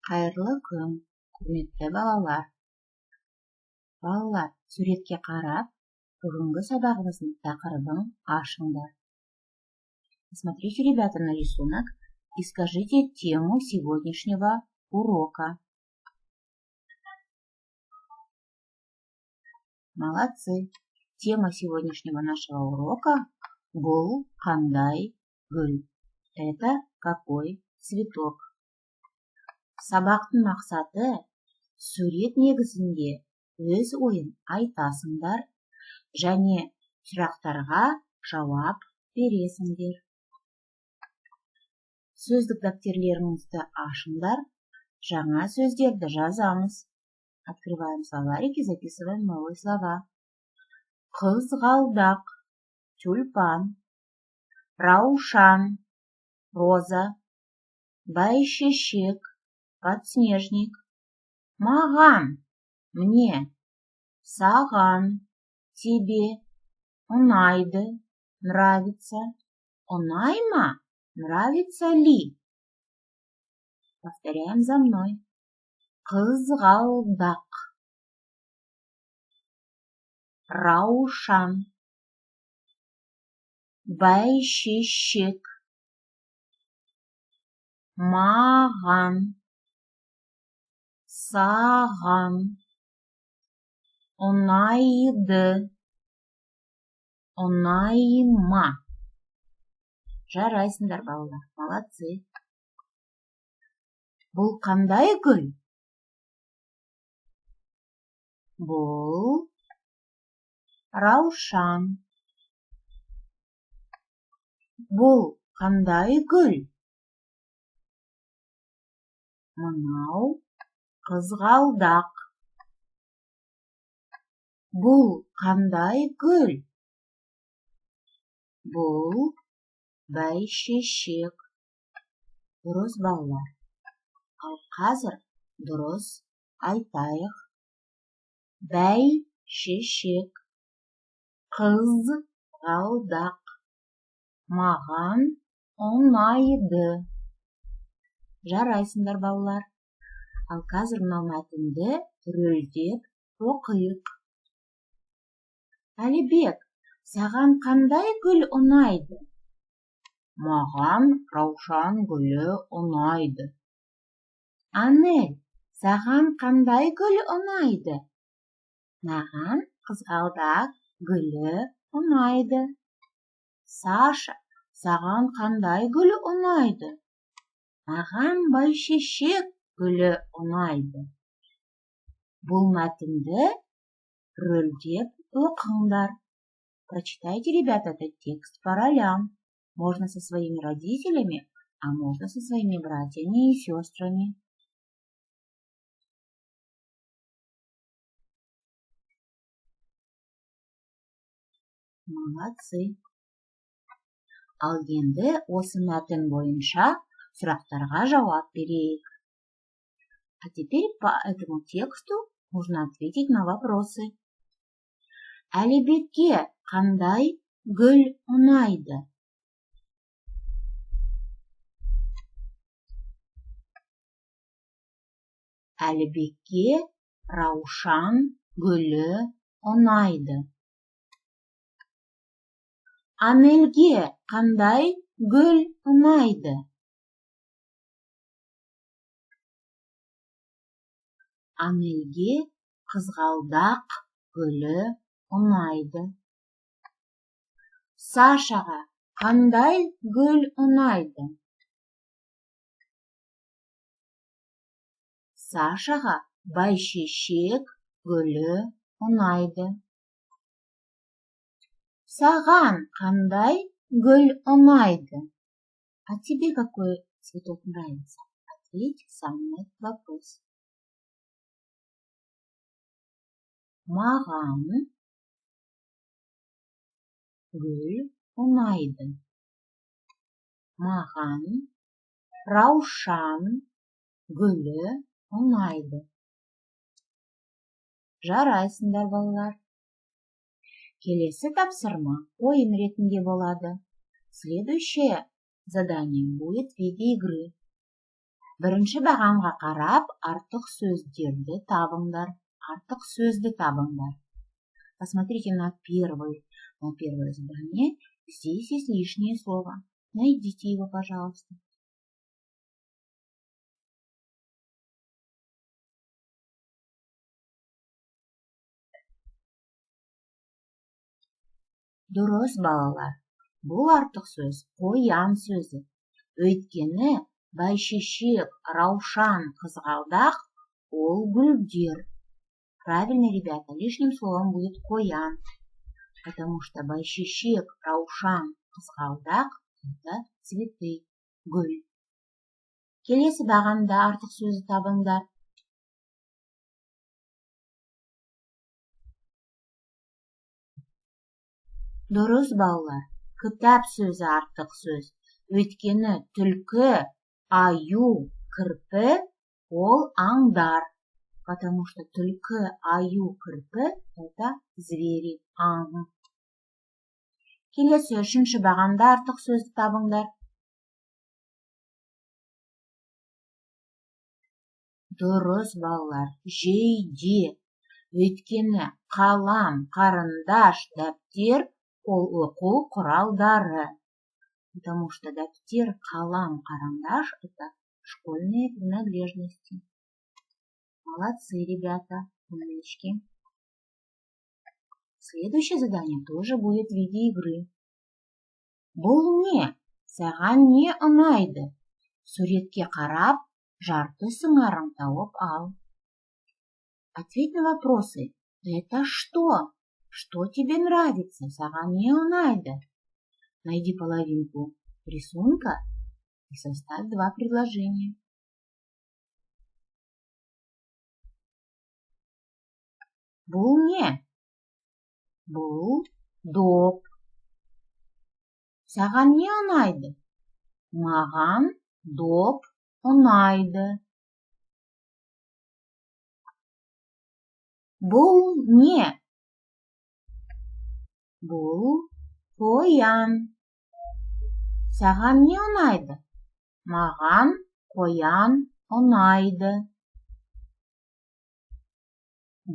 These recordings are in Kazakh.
Қайырлы күн, құрметті балалар. Балалар, суретке қарап, бүгінгі сабағымыздың тақырыбын ашыңдар. Посмотрите, ребята, на рисунок и скажите тему сегодняшнего урока. Молодцы! Тема сегодняшнего нашего урока бұл қандай гүл. Это какой цветок? Сабақтың мақсаты сурет негізінде өз ойын айтасыңдар және сұрақтарға жауап бересіңдер. Сөздік дәптерлеріңізді ашыңдар, жаңа сөздерді жазамыз. Открываем словарик и записываем новые слова. Қызғалдақ, тюльпан, раушан, роза, бәйшешек, подснежник. Маған, мне, саған, тебе, ұнайды, нравится. Ұнайма, нравится ли? Повторяем за мной. Қызғалдақ, раушан, бәйшешек, маған, саған, ұнайды, ұнайма. Жарайсыңдар, балалар, молодцы. Бұл қандай гүл? Бұл раушан. Бұл қандай гүл? Мынау қызғалдақ. Бұл қандай гүл? Бұл бәйшешек. Дұрыс, балалар. Ал қазір дұрыс айтайық. Бәйшешек, қызғалдақ, маған ұнайды. Жарайсыңдар, балалар. Ал қазір мынау мәтінді рөлдеп оқиық. Әлібек, саған қандай гүл ұнайды? Маған раушан гүлі ұнайды. Анель, саған қандай гүл ұнайды? Маған қызғалдақ гүлі ұнайды. Саша, саған қандай гүл ұнайды? Маған бәйшешек гүлі ұнайды. Бұл мәтінді рөлдеп оқыңдар. Прочитайте, ребята, этот текст по ролям. Можно со своими родителями, а можно со своими братьями и сестрами. Молодцы. Ал енді осы мәтін бойынша сұрақтарға жауап берейік. А теперь по этому тексту нужно ответить на вопросы. Әлібекке қандай гүл ұнайды? Әлібекке раушан гүлі ұнайды. Анельге қандай гүл ұнайды? Анельге қызғалдақ гүлі ұнайды. Сашаға қандай гүл ұнайды? Сашаға бәйшешек гүлі ұнайды. Саған қандай гүл ұнайды? А тебе какой цветок нравится? Ответь сам на этот вопрос. Маған гүл ұнайды. Маған раушан гүлі ұнайды. Жарайсыңдар, балалар. Келесі тапсырма ойын ретінде болады. Следующее задание будет в виде игры. Бірінші бағанға қарап, артық сөздерді табыңдар. Артық сөзді табыңдар. Посмотрите на первое задание. Здесь есть лишнее слово. Найдите его, пожалуйста. Дұрыс, балалар. Бұл артық сөз қоян сөзі. Өйткені бәйшешек, раушан, қызғалдақ ол гүлдер. Правильно, ребята, лишним словом будет қоян. Потому что бәйшешек, раушан, қызғалдақ это цветы, гүл. Келесі бағанда артық сөзі табыңдар. Дұрыс, балалар. Кітап сөзі артық сөз. Өйткені түлкі, аю, кірпі ол аңдар. Потому что түлкі, аю, кірпі это звери, аң. Келесі үшінші бағанда артық сөзді табыңдар. Дұрыс, балалар. Жейде. Өйткені қалам, қарындаш, дәптер ол оқу құралдары. Потому что дәптер, қалам, қарындаш это школьные принадлежности. Молодцы, ребята, умнички. Следующее задание тоже будет в виде игры. Бұл не? Саған не ұнайды? Суретке қарап, жарты сыңарың тауып ал. Ответь на вопросы. Это что? Что тебе нравится? Саған не ұнайды? Найди половинку рисунка и составь два предложения. Бұл не? Бұл доп. Саған не ұнайды? Маған доп ұнайды. Бұл не? Бұл қоян. Саған не ұнайды? Маған қоян ұнайды.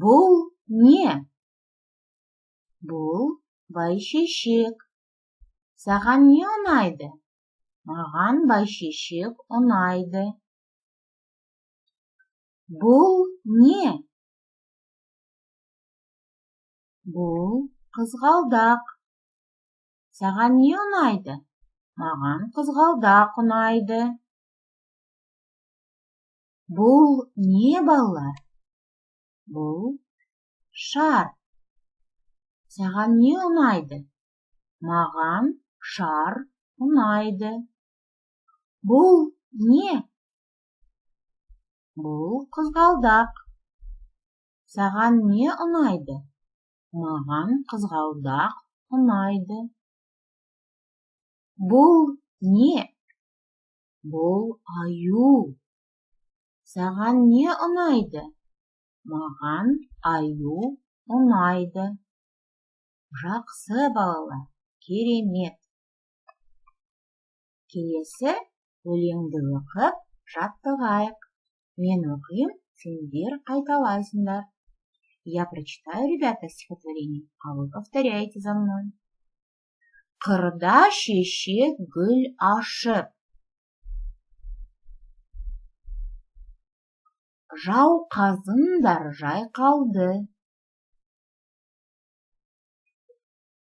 Бұл не? Бұл бәйшешек. Саған не ұнайды? Маған бәйшешек ұнайды. Бұл не? Бұл қызғалдақ. Саған не ұнайды? Маған қызғалдақ ұнайды. Бұл не, балалар? Бұл шар. Саған не ұнайды? Маған шар ұнайды. Бұл не? Бұл қызғалдақ. Саған не ұнайды? Маған қызғалдақ ұнайды. Бұл не? Бұл аю. Саған не ұнайды? Маған аю ұнайды. Жақсы, балалар, керемет. Келесі өлеңді оқып жаттығайық. Мен оқим, сендер қайталайсыңдар. Я прочитаю, ребята, стихотворение, а вы повторяете за мной. Қырда шешек гүл ашып, жауқазындар жайқалды.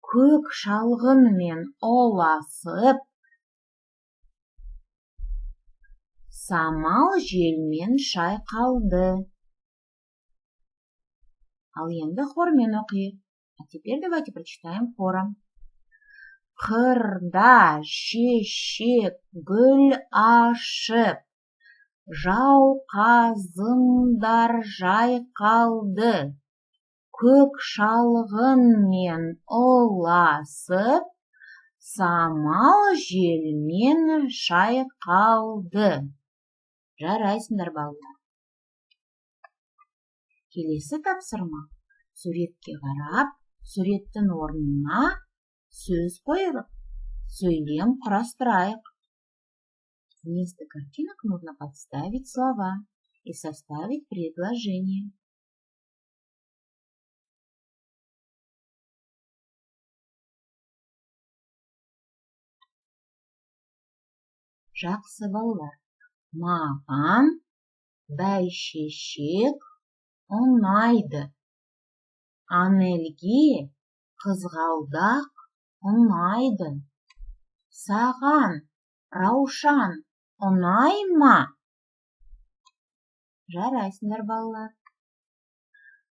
Көк шалғынмен оласып, самал желмен шайқалды. Ал енді хормен оқиық. А теперь давайте прочитаем хором. Қырда шешек гүл ашып, жауқазындар жайқалды. Көк шалғынмен оласып, самал желмен шайқалды. Жарайсыңдар, балалар. Келесі тапсырма. Суретке қарап, суреттің орнына сөз қойып, сөйлем құрастырайық. Вместо картинок нужно подставить слова и составить предложение. Жақсы балалар, маған бәйшешек ұнайды. Анелге қызғалдақ ұнайды. Саған раушан ұнай ма? Жарайсыңдар балалар.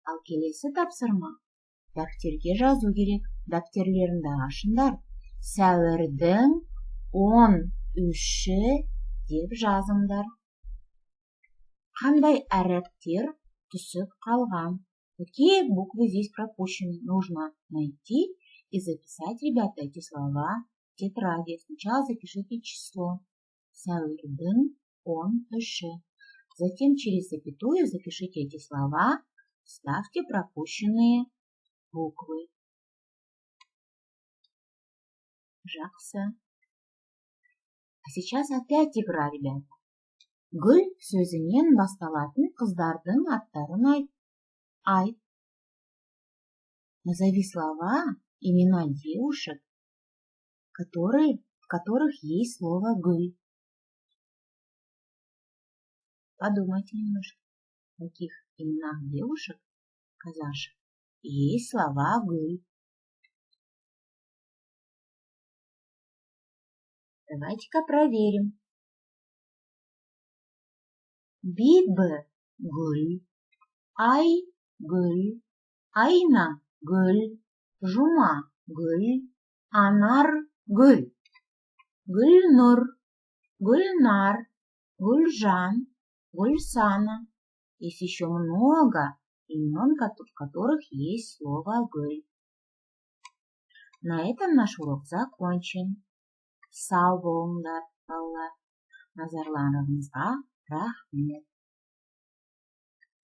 Ал келесі тапсырма. Дәптерге жазу керек. Дәптерлеріңді ашыңдар. Сәуірдің 13-і деп жазыңдар. Қандай әріптер түсіп қалған? Какие буквы здесь пропущены? Нужно найти и записать, ребята, эти слова в тетради. Сначала запишите число. Сәуірдің 13-і. Затем через запятую запишите эти слова, вставьте пропущенные буквы. Жақсы. А сейчас опять игра, ребята. Гүл сөзінен басталатын қыздардың аттарын айт. Назови слова, имена девушек, в которых есть слово «гүл». Подумайте немножко, в каких именах девушек, казашек, есть слова «гүл». Давайте-ка проверим. Биби гүл, Ай гүл, Айна гүл, Жума гүл, Анар гүл, Гүлнұр, Гүлнар, Гүлжан, Гульсана. Есть еще много имен, в которых есть слово «гүл». На этом наш урок закончен. Сау болыңдар, балалар. Назарларыңызға рахмет.